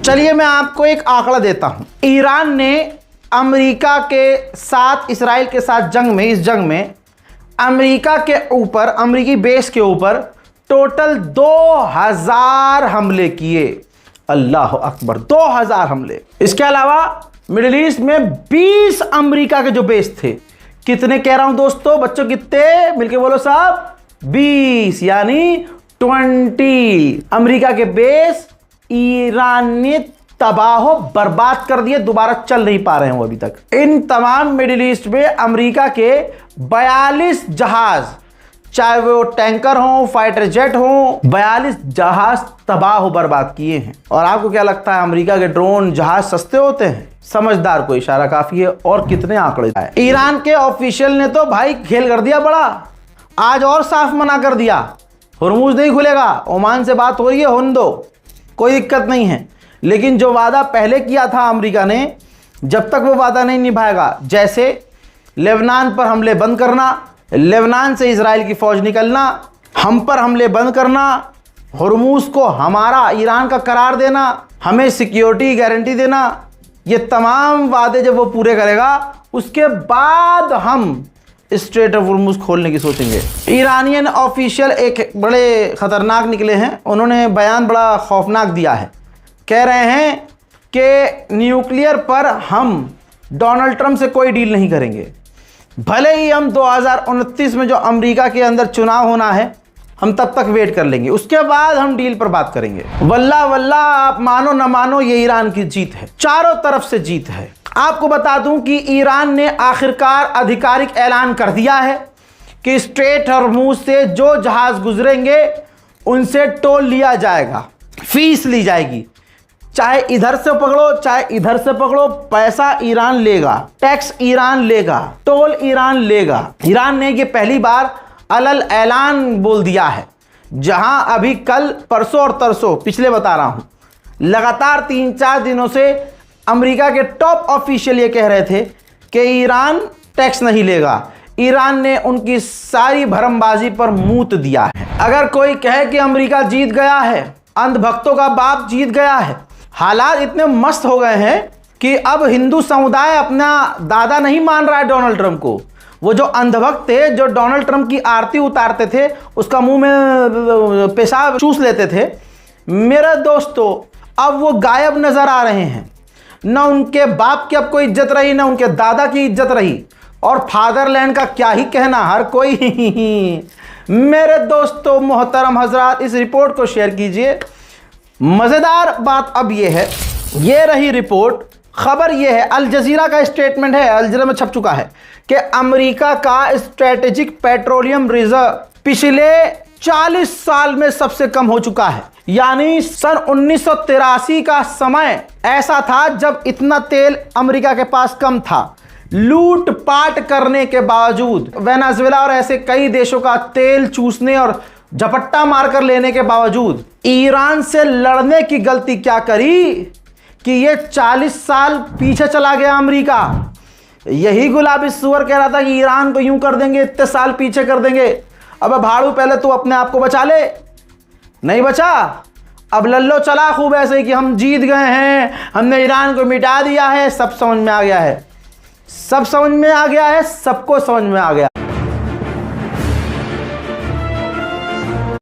चलिए मैं आपको एक आंकड़ा देता हूं। ईरान ने अमेरिका के साथ, इसराइल के साथ इस जंग में अमेरिका के ऊपर, अमेरिकी बेस के ऊपर टोटल 2000 हमले किए। अल्लाह अकबर, 2000 हमले। इसके अलावा मिडिल ईस्ट में 20 अमेरिका के जो बेस थे, कितने कह रहा हूं दोस्तों, बच्चों कितने, मिलके बोलो साहब, 20 यानी 20 अमेरिका के बेस ईरान ने तबाह बर्बाद कर दिए, दोबारा चल नहीं पा रहे हैं वो अभी तक। इन तमाम मिडिल ईस्ट में अमेरिका के 42 जहाज, चाहे वो टैंकर हो, फाइटर जेट हो, 42 जहाज तबाह बर्बाद किए हैं। और आपको क्या लगता है अमेरिका के ड्रोन जहाज सस्ते होते हैं? समझदार को इशारा काफी है। और कितने आंकड़े आए। ईरान के ऑफिशियल ने तो भाई खेल कर दिया बड़ा, आज और साफ मना कर दिया, हुर्मुज नहीं खुलेगा, ओमान से बात हो रही है, होने दो, कोई दिक्कत नहीं है। लेकिन जो वादा पहले किया था अमेरिका ने, जब तक वो वादा नहीं निभाएगा, जैसे लेबनान पर हमले बंद करना, लेबनान से इजराइल की फौज निकलना, हम पर हमले बंद करना, हुर्मुज को हमारा ईरान का करार देना, हमें सिक्योरिटी गारंटी देना, ये तमाम वादे जब वो पूरे करेगा, उसके बाद हम स्ट्रेट ऑफ हुर्मुज खोलने की सोचेंगे। ईरानियन ऑफिशियल एक बड़े खतरनाक निकले हैं, उन्होंने बयान बड़ा खौफनाक दिया है। कह रहे हैं कि न्यूक्लियर पर हम डोनाल्ड ट्रंप से कोई डील नहीं करेंगे, भले ही हम 2029 में जो अमेरिका के अंदर चुनाव होना है, हम तब तक वेट कर लेंगे, उसके बाद हम डील पर बात करेंगे। वल्लाह वल्लाह, आप मानो न मानो, ये ईरान की जीत है, चारों तरफ से जीत है। आपको बता दूं कि ईरान ने आखिरकार आधिकारिक ऐलान कर दिया है कि स्ट्रेट हॉर्मुज से जो जहाज गुजरेंगे उनसे टोल लिया जाएगा, फीस ली जाएगी, चाहे इधर से पकड़ो चाहे इधर से पकड़ो, पैसा ईरान लेगा, टैक्स ईरान लेगा, टोल ईरान लेगा। ईरान ने ये पहली बार अलल ऐलान बोल दिया है, जहां अभी कल, परसों और तरसों, पिछले बता रहा हूं, लगातार 3-4 दिनों से अमेरिका के टॉप ऑफिशियल ये कह रहे थे कि ईरान टैक्स नहीं लेगा। ईरान ने उनकी सारी भरमबाजी पर मूत दिया है। अगर कोई कहे कि अमेरिका जीत गया है, अंधभक्तों का बाप जीत गया है, हालात इतने मस्त हो गए हैं कि अब हिंदू समुदाय अपना दादा नहीं मान रहा है डोनाल्ड ट्रंप को। वो जो अंधभक्त थे, जो डोनाल्ड ट्रंप की आरती उतारते थे, उसका मुंह में पेशाब चूस लेते थे, मेरे दोस्तों अब वो गायब नजर आ रहे हैं। न उनके बाप की अब कोई इज्जत रही, न उनके दादा की इज्जत रही, और फादरलैंड का क्या ही कहना, हर कोई मेरे दोस्तों मोहतरम हजरात, इस रिपोर्ट को शेयर कीजिए। मज़ेदार बात अब यह है, ये रही रिपोर्ट, खबर यह है, अल जजीरा का स्टेटमेंट है, अल जजीरा में छप चुका है कि अमेरिका का स्ट्रेटेजिक पेट्रोलियम रिजर्व पिछले 40 साल में सबसे कम हो चुका है। यानी सन 1983 का समय ऐसा था जब इतना तेल अमेरिका के पास कम था। लूटपाट करने के बावजूद, वेनेजुएला और ऐसे कई देशों का तेल चूसने और झपट्टा मारकर लेने के बावजूद, ईरान से लड़ने की गलती क्या करी कि ये 40 साल पीछे चला गया अमेरिका। यही गुलाबी सुअर कह रहा था कि ईरान को यूं कर देंगे, इतने साल पीछे कर देंगे। अब भाड़ू, पहले तू अपने आप को बचा ले, नहीं बचा, अब लल्लो चला खूब ऐसे कि हम जीत गए हैं, हमने ईरान को मिटा दिया है। सब समझ में आ गया है, सब समझ में आ गया है, सबको समझ में आ गया।